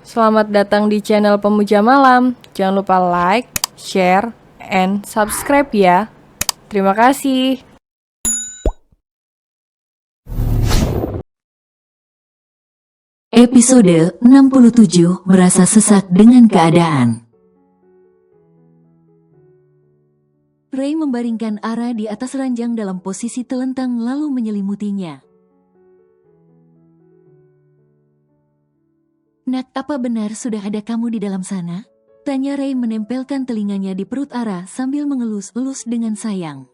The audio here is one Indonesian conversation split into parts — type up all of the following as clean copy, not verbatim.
Selamat datang di channel Pemuja Malam. Jangan lupa like, share, and subscribe ya. Terima kasih. Episode 67 merasa sesak dengan keadaan. Ray membaringkan Ara di atas ranjang dalam posisi telentang lalu menyelimutinya. Nak, apa benar sudah ada kamu di dalam sana? Tanya Ray menempelkan telinganya di perut Ara sambil mengelus-elus dengan sayang.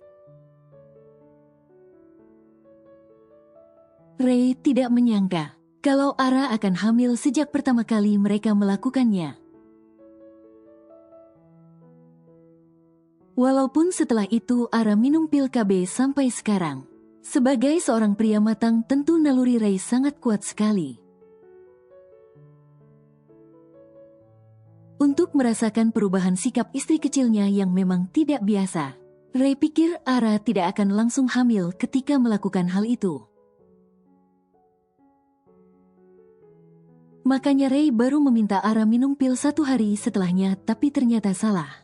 Ray tidak menyangka kalau Ara akan hamil sejak pertama kali mereka melakukannya. Walaupun setelah itu Ara minum pil KB sampai sekarang. Sebagai seorang pria matang tentu naluri Ray sangat kuat sekali. Untuk merasakan perubahan sikap istri kecilnya yang memang tidak biasa, Ray pikir Ara tidak akan langsung hamil ketika melakukan hal itu. Makanya Ray baru meminta Ara minum pil 1 hari setelahnya, tapi ternyata salah.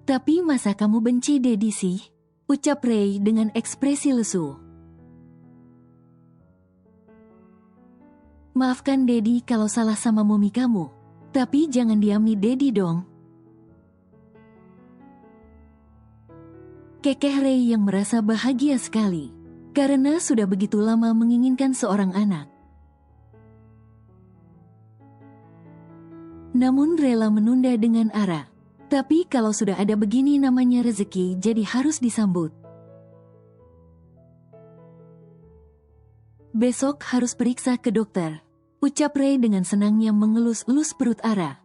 Tapi masa kamu benci Daddy sih? Ucap Ray dengan ekspresi lesu. Maafkan Daddy kalau salah sama Mommy kamu. Tapi jangan diami Daddy dong. Kekeh Ray yang merasa bahagia sekali. Karena sudah begitu lama menginginkan seorang anak. Namun rela menunda dengan Ara. Tapi kalau sudah ada begini namanya rezeki, jadi harus disambut. Besok harus periksa ke dokter. Ucap Ray dengan senangnya mengelus-elus perut Ara.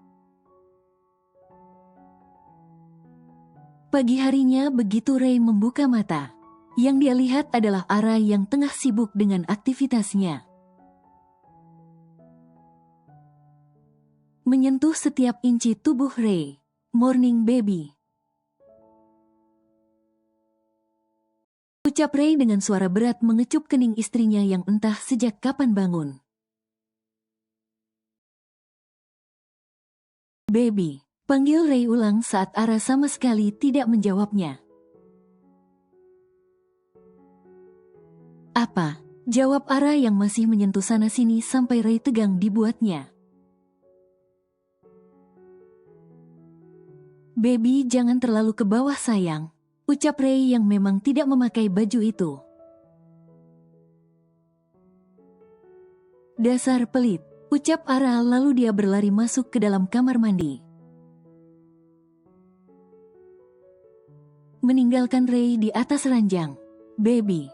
Pagi harinya begitu Ray membuka mata, yang dia lihat adalah Ara yang tengah sibuk dengan aktivitasnya. Menyentuh setiap inci tubuh Ray. Morning baby. Ucap Ray dengan suara berat mengecup kening istrinya yang entah sejak kapan bangun. Baby, panggil Ray ulang saat Ara sama sekali tidak menjawabnya. Apa? Jawab Ara yang masih menyentuh sana-sini sampai Ray tegang dibuatnya. Baby, jangan terlalu ke bawah sayang. Ucap Ray yang memang tidak memakai baju itu. Dasar pelit. Ucap Ara lalu dia berlari masuk ke dalam kamar mandi. Meninggalkan Ray di atas ranjang. Baby.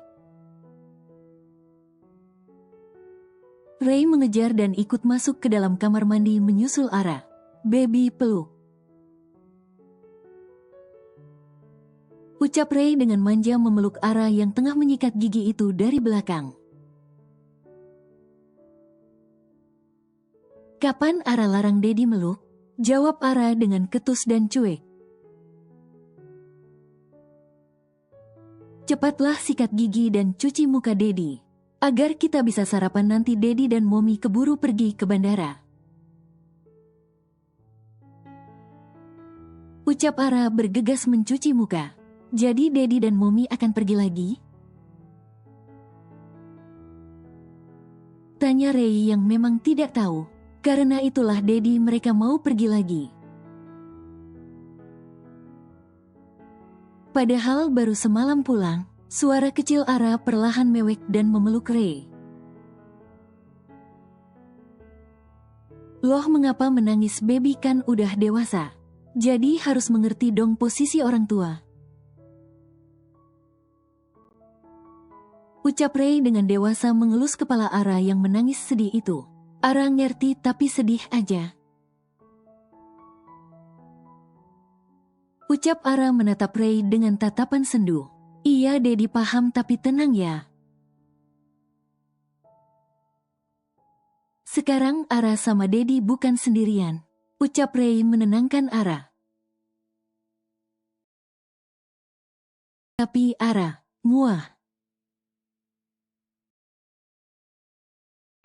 Ray mengejar dan ikut masuk ke dalam kamar mandi menyusul Ara. Baby peluk. Ucap Ray dengan manja memeluk Ara yang tengah menyikat gigi itu dari belakang. Kapan Ara larang Daddy meluk? Jawab Ara dengan ketus dan cuek. Cepatlah sikat gigi dan cuci muka Daddy, agar kita bisa sarapan nanti. Daddy dan Mommy keburu pergi ke bandara. Ucap Ara bergegas mencuci muka. Jadi Daddy dan Mommy akan pergi lagi? Tanya Ray yang memang tidak tahu. Karena itulah Daddy mereka mau pergi lagi. Padahal baru semalam pulang, suara kecil Ara perlahan mewek dan memeluk Ray. Loh, mengapa menangis? Baby kan udah dewasa. Jadi harus mengerti dong posisi orang tua. Ucap Ray dengan dewasa mengelus kepala Ara yang menangis sedih itu. Ara ngerti tapi sedih aja. Ucap Ara menatap Ray dengan tatapan sendu. Iya Daddy paham tapi tenang ya. Sekarang Ara sama Daddy bukan sendirian. Ucap Ray menenangkan Ara. Tapi Ara, muah.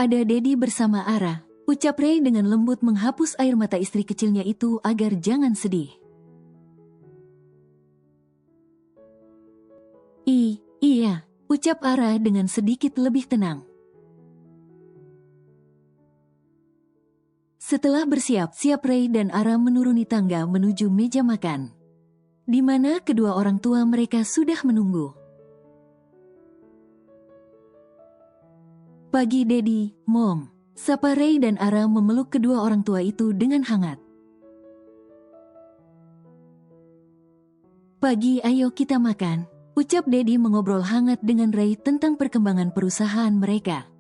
Ada Dedi bersama Ara, ucap Ray dengan lembut menghapus air mata istri kecilnya itu agar jangan sedih. Iya, ucap Ara dengan sedikit lebih tenang. Setelah bersiap-siap, Ray dan Ara menuruni tangga menuju meja makan, di mana kedua orang tua mereka sudah menunggu. Pagi Daddy, Mom, sapa Ray dan Ara memeluk kedua orang tua itu dengan hangat. Pagi, ayo kita makan, ucap Daddy mengobrol hangat dengan Ray tentang perkembangan perusahaan mereka.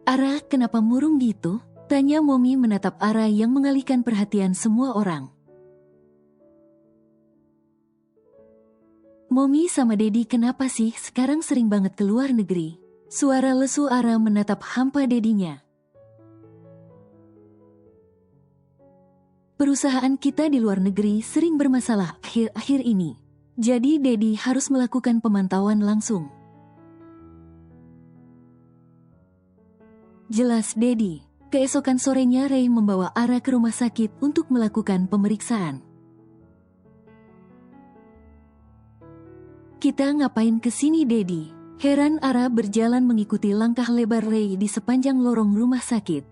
Ara, kenapa murung gitu? Tanya Mommy menatap Ara yang mengalihkan perhatian semua orang. Mommy sama Daddy kenapa sih sekarang sering banget ke luar negeri? Suara lesu Ara menatap hampa Daddy-nya. Perusahaan kita di luar negeri sering bermasalah akhir-akhir ini. Jadi Daddy harus melakukan pemantauan langsung. Jelas Daddy. Keesokan sorenya Ray membawa Ara ke rumah sakit untuk melakukan pemeriksaan. Kita ngapain kesini Daddy? Heran Ara berjalan mengikuti langkah lebar Ray di sepanjang lorong rumah sakit.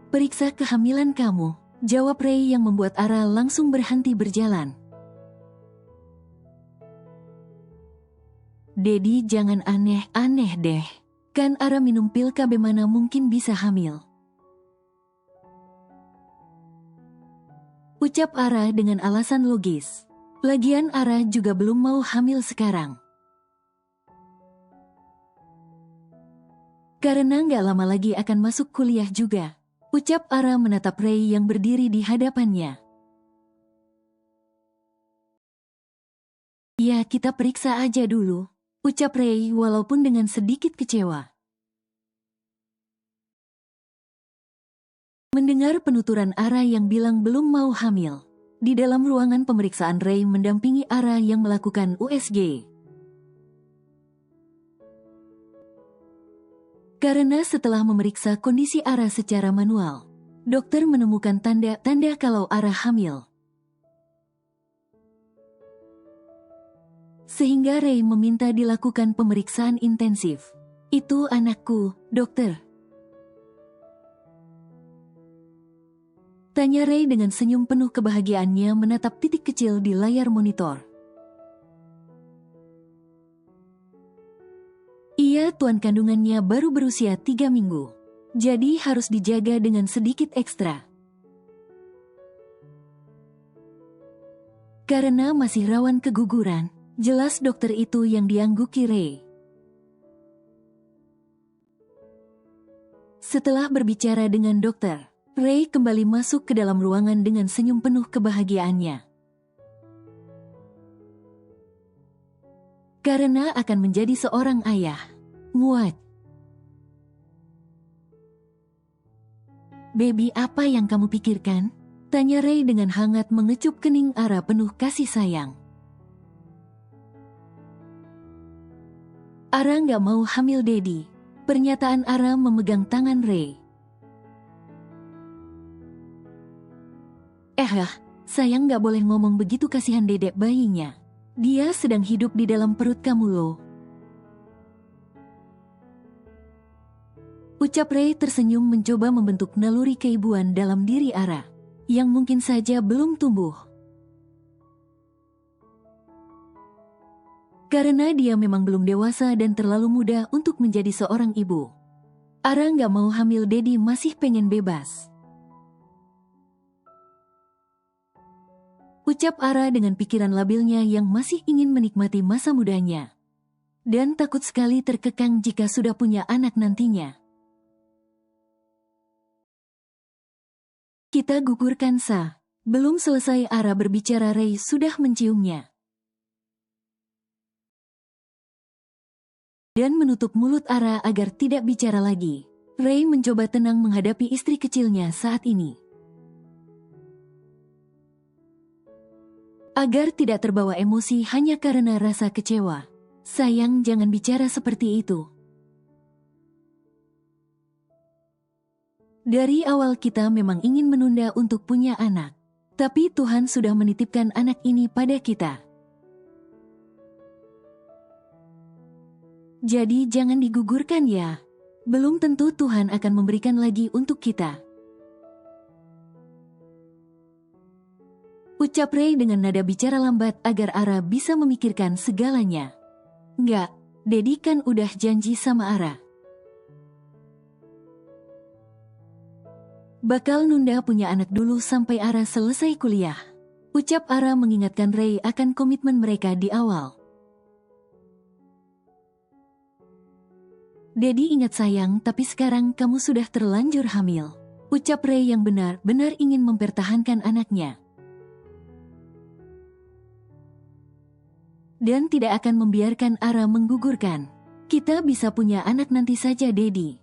Periksa kehamilan kamu, jawab Ray yang membuat Ara langsung berhenti berjalan. Daddy jangan aneh-aneh deh. Kan Ara minum pil KB, mana mungkin bisa hamil. Ucap Ara dengan alasan logis. Lagian Ara juga belum mau hamil sekarang. Karena nggak lama lagi akan masuk kuliah juga. Ucap Ara menatap Ray yang berdiri di hadapannya. Ya, kita periksa aja dulu, ucap Ray walaupun dengan sedikit kecewa. Mendengar penuturan Ara yang bilang belum mau hamil, di dalam ruangan pemeriksaan Ray mendampingi Ara yang melakukan USG. Karena setelah memeriksa kondisi Ara secara manual, dokter menemukan tanda-tanda kalau Ara hamil. Sehingga Ray meminta dilakukan pemeriksaan intensif. Itu anakku, dokter. Tanya Ray dengan senyum penuh kebahagiaannya menatap titik kecil di layar monitor. Iya, tuan kandungannya baru berusia 3 minggu. Jadi harus dijaga dengan sedikit ekstra. Karena masih rawan keguguran, jelas dokter itu yang diangguki Ray. Setelah berbicara dengan dokter, Ray kembali masuk ke dalam ruangan dengan senyum penuh kebahagiaannya. Karena akan menjadi seorang ayah. Muat. Baby, apa yang kamu pikirkan? Tanya Ray dengan hangat mengecup kening Ara penuh kasih sayang. Ara nggak mau hamil Daddy. Pernyataan Ara memegang tangan Ray. Sayang nggak boleh ngomong begitu, kasihan dedek bayinya. Dia sedang hidup di dalam perut kamu loh. Ucap Ray tersenyum mencoba membentuk naluri keibuan dalam diri Ara, yang mungkin saja belum tumbuh. Karena dia memang belum dewasa dan terlalu muda untuk menjadi seorang ibu. Ara nggak mau hamil Daddy, masih pengen bebas. Ucap Ara dengan pikiran labilnya yang masih ingin menikmati masa mudanya. Dan takut sekali terkekang jika sudah punya anak nantinya. Kita gugurkan Sa. Belum selesai Ara berbicara, Ray sudah menciumnya. Dan menutup mulut Ara agar tidak bicara lagi. Ray mencoba tenang menghadapi istri kecilnya saat ini. Agar tidak terbawa emosi hanya karena rasa kecewa. Sayang, jangan bicara seperti itu. Dari awal kita memang ingin menunda untuk punya anak. Tapi Tuhan sudah menitipkan anak ini pada kita. Jadi jangan digugurkan ya. Belum tentu Tuhan akan memberikan lagi untuk kita. Ucap Ray dengan nada bicara lambat agar Ara bisa memikirkan segalanya. Enggak, Dedi kan udah janji sama Ara. Bakal nunda punya anak dulu sampai Ara selesai kuliah. Ucap Ara mengingatkan Ray akan komitmen mereka di awal. Dedi ingat sayang, tapi sekarang kamu sudah terlanjur hamil. Ucap Ray yang benar-benar ingin mempertahankan anaknya. Dan tidak akan membiarkan Ara menggugurkan. Kita bisa punya anak nanti saja, Dedi.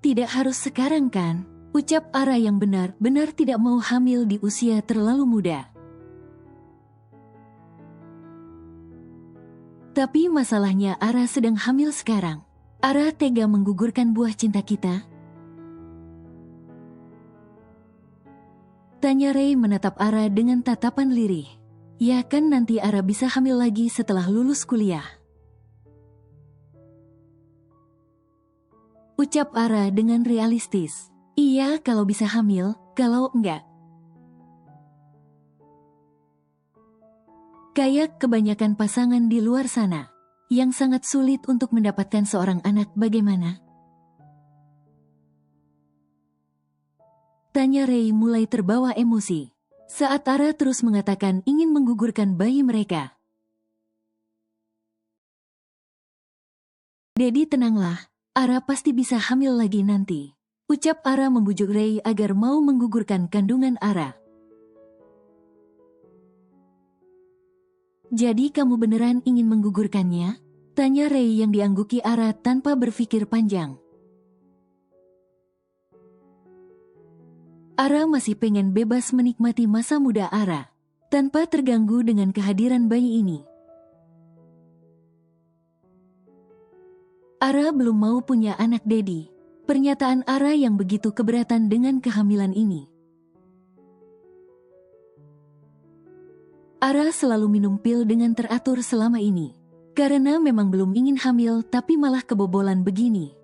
Tidak harus sekarang kan? Ucap Ara yang benar-benar tidak mau hamil di usia terlalu muda. Tapi masalahnya Ara sedang hamil sekarang. Ara tega menggugurkan buah cinta kita? Tanya Ray menatap Ara dengan tatapan lirih. Ya kan nanti Ara bisa hamil lagi setelah lulus kuliah. Ucap Ara dengan realistis. Iya kalau bisa hamil, kalau enggak. Kayak kebanyakan pasangan di luar sana, yang sangat sulit untuk mendapatkan seorang anak, bagaimana? Tanya Ray mulai terbawa emosi, saat Ara terus mengatakan ingin menggugurkan bayi mereka. Dedi tenanglah, Ara pasti bisa hamil lagi nanti. Ucap Ara membujuk Ray agar mau menggugurkan kandungan Ara. Jadi kamu beneran ingin menggugurkannya? Tanya Ray yang diangguki Ara tanpa berpikir panjang. Ara masih pengen bebas menikmati masa muda Ara, tanpa terganggu dengan kehadiran bayi ini. Ara belum mau punya anak, Dedi. Pernyataan Ara yang begitu keberatan dengan kehamilan ini. Ara selalu minum pil dengan teratur selama ini. Karena memang belum ingin hamil tapi malah kebobolan begini.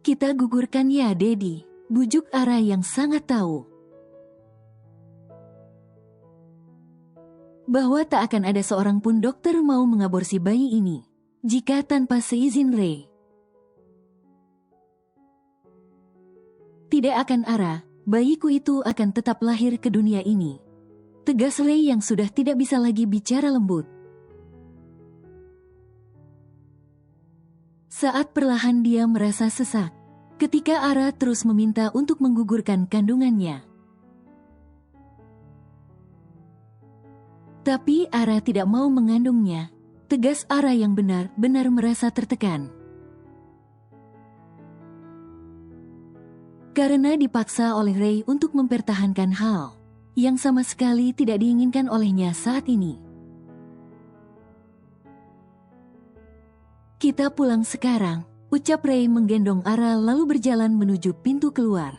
Kita gugurkan ya, Dedi. Bujuk Ara yang sangat tahu bahwa tak akan ada seorang pun dokter mau mengaborsi bayi ini jika tanpa seizin Ray. Tidak akan, Ara. Bayiku itu akan tetap lahir ke dunia ini. Tegas Ray yang sudah tidak bisa lagi bicara lembut. Saat perlahan dia merasa sesak, ketika Ara terus meminta untuk menggugurkan kandungannya. Tapi Ara tidak mau mengandungnya. Tegas Ara yang benar-benar merasa tertekan. Karena dipaksa oleh Ray untuk mempertahankan hal yang sama sekali tidak diinginkan olehnya saat ini. Kita pulang sekarang, ucap Ray menggendong Ara lalu berjalan menuju pintu keluar.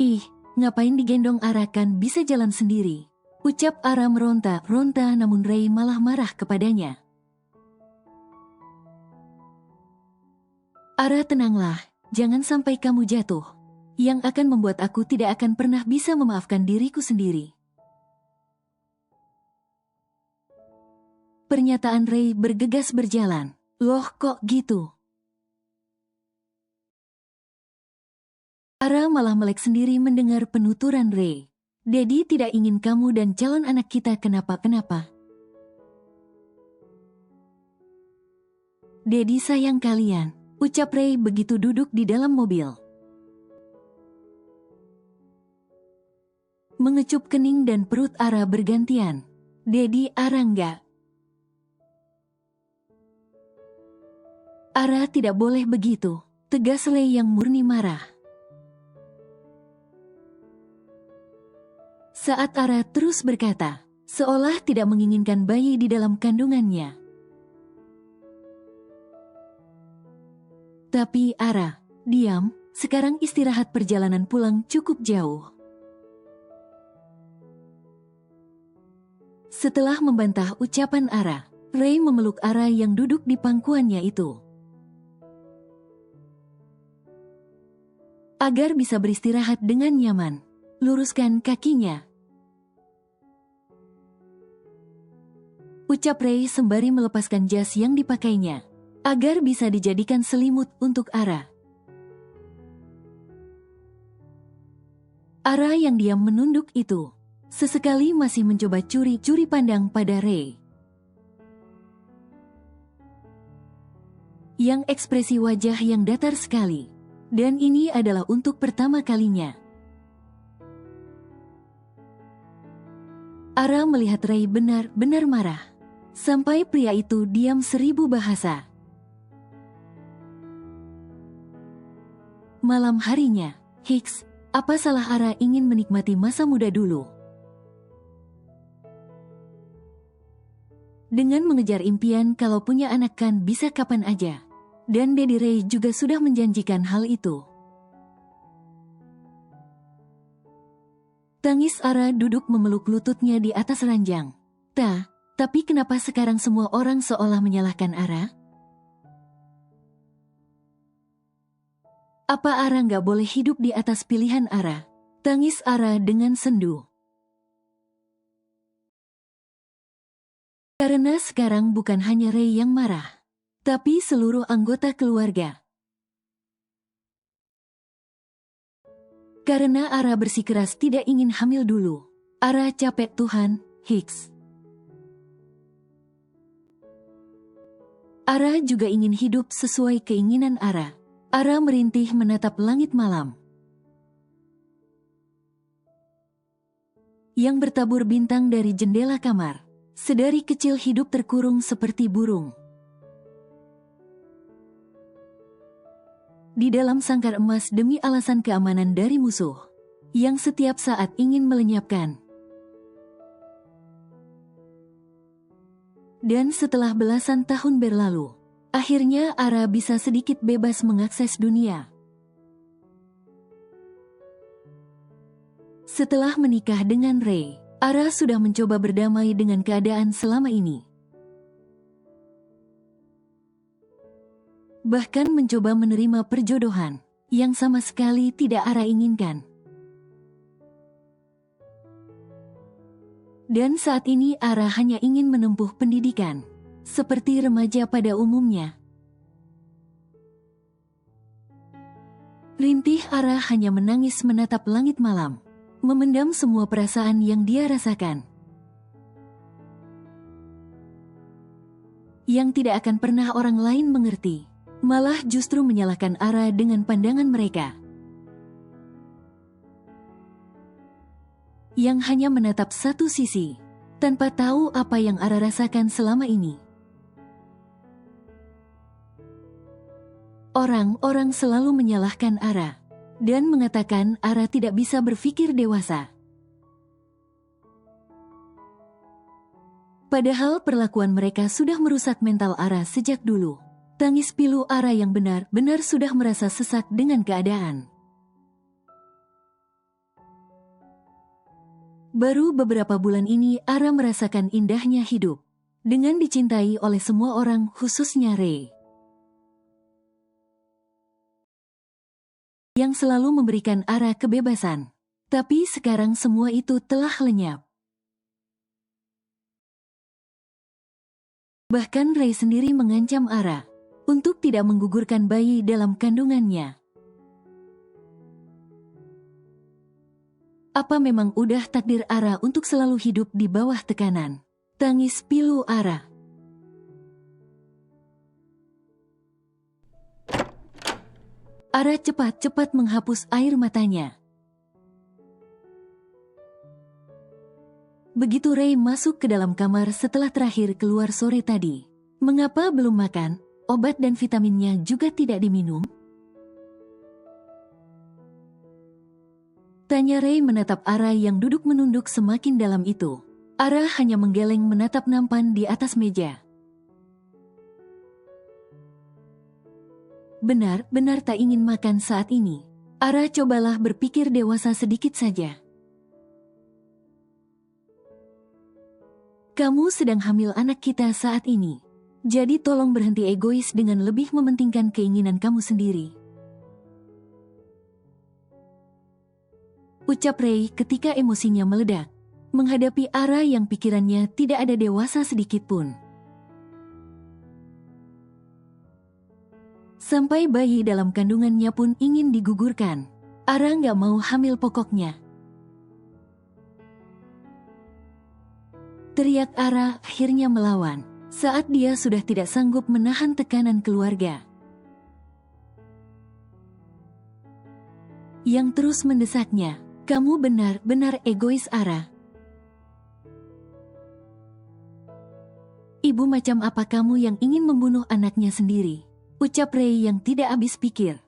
Ih, ngapain digendong Ara, kan bisa jalan sendiri? Ucap Ara meronta-ronta namun Ray malah marah kepadanya. Ara, tenanglah, jangan sampai kamu jatuh. Yang akan membuat aku tidak akan pernah bisa memaafkan diriku sendiri. Pernyataan Ray bergegas berjalan. Loh kok gitu? Ara malah melek sendiri mendengar penuturan Ray. Dedi tidak ingin kamu dan calon anak kita kenapa-kenapa. Dedi sayang kalian. Ucap Ray begitu duduk di dalam mobil. Mengecup kening dan perut Ara bergantian. Dedi, Ara enggak. Ara tidak boleh begitu, tegas Ray yang murni marah. Saat Ara terus berkata, seolah tidak menginginkan bayi di dalam kandungannya. Tapi Ara, diam, sekarang istirahat, perjalanan pulang cukup jauh. Setelah membantah ucapan Ara, Ray memeluk Ara yang duduk di pangkuannya itu. Agar bisa beristirahat dengan nyaman, luruskan kakinya. Ucap Ray sembari melepaskan jas yang dipakainya, agar bisa dijadikan selimut untuk Ara. Ara yang diam menunduk itu, sesekali masih mencoba curi-curi pandang pada Ray. Yang ekspresi wajah yang datar sekali, dan ini adalah untuk pertama kalinya. Ara melihat Ray benar-benar marah, sampai pria itu diam 1000 bahasa. Malam harinya, Hicks, apa salah Ara ingin menikmati masa muda dulu? Dengan mengejar impian kalau punya anak kan bisa kapan aja. Dan Daddy Ray juga sudah menjanjikan hal itu. Tangis Ara duduk memeluk lututnya di atas ranjang. Tapi kenapa sekarang semua orang seolah menyalahkan Ara? Apa Ara nggak boleh hidup di atas pilihan Ara? Tangis Ara dengan sendu. Karena sekarang bukan hanya Ray yang marah, tapi seluruh anggota keluarga. Karena Ara bersikeras tidak ingin hamil dulu. Ara capek Tuhan, Hicks. Ara juga ingin hidup sesuai keinginan Ara. Ara merintih menatap langit malam yang bertabur bintang dari jendela kamar. Sedari kecil hidup terkurung seperti burung di dalam sangkar emas demi alasan keamanan dari musuh yang setiap saat ingin melenyapkan. Dan setelah belasan tahun berlalu, akhirnya Ara bisa sedikit bebas mengakses dunia. Setelah menikah dengan Ray, Ara sudah mencoba berdamai dengan keadaan selama ini. Bahkan mencoba menerima perjodohan yang sama sekali tidak Ara inginkan. Dan saat ini Ara hanya ingin menempuh pendidikan seperti remaja pada umumnya. Rintih Ara hanya menangis menatap langit malam, memendam semua perasaan yang dia rasakan, yang tidak akan pernah orang lain mengerti, malah justru menyalahkan Ara dengan pandangan mereka, yang hanya menatap satu sisi, tanpa tahu apa yang Ara rasakan selama ini. Orang-orang selalu menyalahkan Ara dan mengatakan Ara tidak bisa berpikir dewasa. Padahal perlakuan mereka sudah merusak mental Ara sejak dulu. Tangis pilu Ara yang benar-benar sudah merasa sesak dengan keadaan. Baru beberapa bulan ini Ara merasakan indahnya hidup, dengan dicintai oleh semua orang khususnya Ray, yang selalu memberikan Ara kebebasan. Tapi sekarang semua itu telah lenyap. Bahkan Ray sendiri mengancam Ara untuk tidak menggugurkan bayi dalam kandungannya. Apa memang udah takdir Ara untuk selalu hidup di bawah tekanan? Tangis pilu Ara. Ara cepat-cepat menghapus air matanya. Begitu Ray masuk ke dalam kamar setelah terakhir keluar sore tadi. Mengapa belum makan? obat dan vitaminnya juga tidak diminum? Tanya Ray menatap Ara yang duduk menunduk semakin dalam itu. Ara hanya menggeleng menatap nampan di atas meja. Benar-benar tak ingin makan saat ini. Ara cobalah berpikir dewasa sedikit saja. Kamu sedang hamil anak kita saat ini. Jadi tolong berhenti egois dengan lebih mementingkan keinginan kamu sendiri. Ucap Ray ketika emosinya meledak, menghadapi Ara yang pikirannya tidak ada dewasa sedikit pun. Sampai bayi dalam kandungannya pun ingin digugurkan. Ara nggak mau hamil pokoknya. Teriak Ara akhirnya melawan, saat dia sudah tidak sanggup menahan tekanan keluarga yang terus mendesaknya. Kamu benar-benar egois, Ara. Ibu macam apa kamu yang ingin membunuh anaknya sendiri? Ucap Ray yang tidak habis pikir.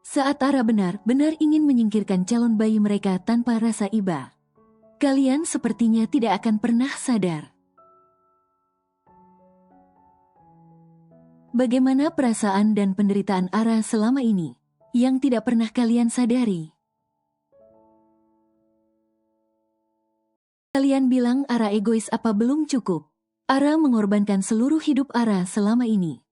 Saat Ara benar-benar ingin menyingkirkan calon bayi mereka tanpa rasa iba. Kalian sepertinya tidak akan pernah sadar bagaimana perasaan dan penderitaan Ara selama ini, yang tidak pernah kalian sadari. Kalian bilang Ara egois apa belum cukup? Ara mengorbankan seluruh hidup Ara selama ini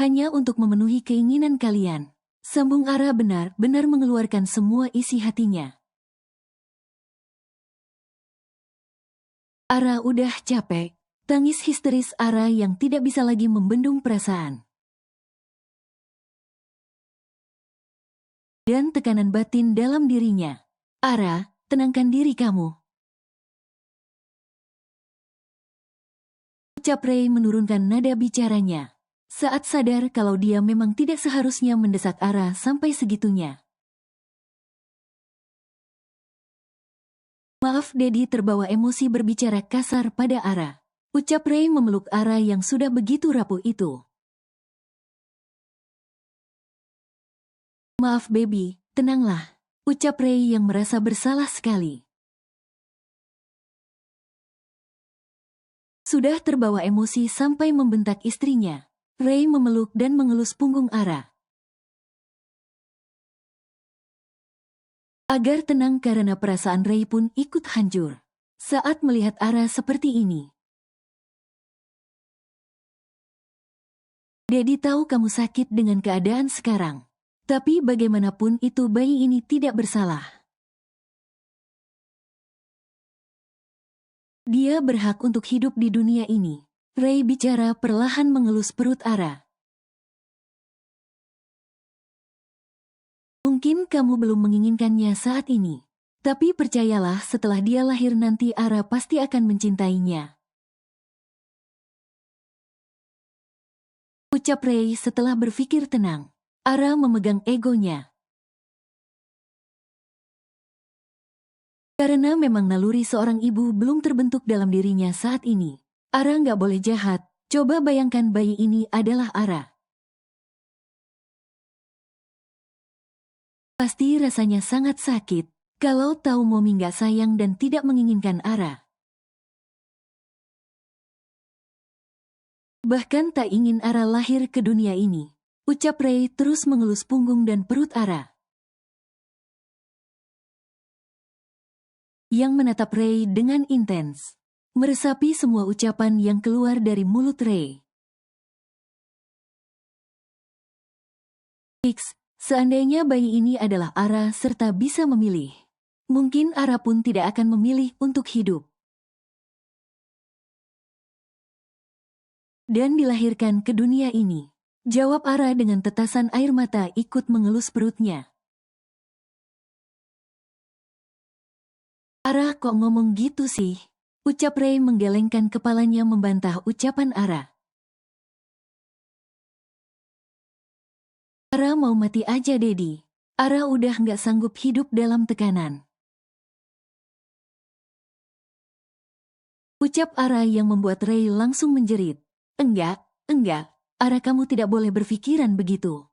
hanya untuk memenuhi keinginan kalian. Sambung Ara benar-benar mengeluarkan semua isi hatinya. Ara udah capek. Tangis histeris Ara yang tidak bisa lagi membendung perasaan dan tekanan batin dalam dirinya. Ara, tenangkan diri kamu. Ucap Ray menurunkan nada bicaranya, saat sadar kalau dia memang tidak seharusnya mendesak Ara sampai segitunya. Maaf, Dedi terbawa emosi berbicara kasar pada Ara. Ucap Ray memeluk Ara yang sudah begitu rapuh itu. Maaf baby, tenanglah. Ucap Ray yang merasa bersalah sekali. Sudah terbawa emosi sampai membentak istrinya. Ray memeluk dan mengelus punggung Ara agar tenang karena perasaan Ray pun ikut hancur saat melihat Ara seperti ini. Dedi tahu kamu sakit dengan keadaan sekarang. Tapi bagaimanapun itu bayi ini tidak bersalah. Dia berhak untuk hidup di dunia ini. Ray bicara perlahan mengelus perut Ara. Mungkin kamu belum menginginkannya saat ini. Tapi percayalah setelah dia lahir nanti Ara pasti akan mencintainya. Ucap Ray setelah berpikir tenang. Ara memegang egonya. Karena memang naluri seorang ibu belum terbentuk dalam dirinya saat ini. Ara nggak boleh jahat. Coba bayangkan bayi ini adalah Ara. Pasti rasanya sangat sakit kalau tahu Momi nggak sayang dan tidak menginginkan Ara. Bahkan tak ingin Ara lahir ke dunia ini. Ucap Ray terus mengelus punggung dan perut Ara yang menatap Ray dengan intens, meresapi semua ucapan yang keluar dari mulut Ray. Seandainya bayi ini adalah Ara serta bisa memilih, mungkin Ara pun tidak akan memilih untuk hidup dan dilahirkan ke dunia ini. Jawab Ara dengan tetasan air mata ikut mengelus perutnya. Ara kok ngomong gitu sih? Ucap Ray menggelengkan kepalanya membantah ucapan Ara. Ara mau mati aja Dedi. Ara udah nggak sanggup hidup dalam tekanan. Ucap Ara yang membuat Ray langsung menjerit. Enggak, Ara, kamu tidak boleh berpikiran begitu.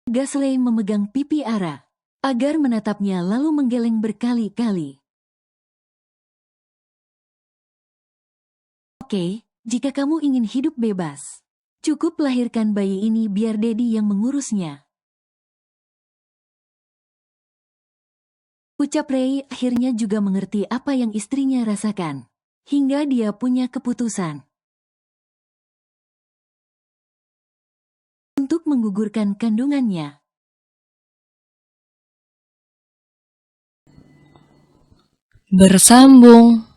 Gasley memegang pipi Ara agar menatapnya lalu menggeleng berkali-kali. Oke, jika kamu ingin hidup bebas, cukup lahirkan bayi ini biar Daddy yang mengurusnya. Ucap Ray akhirnya juga mengerti apa yang istrinya rasakan, hingga dia punya keputusan untuk menggugurkan kandungannya. Bersambung.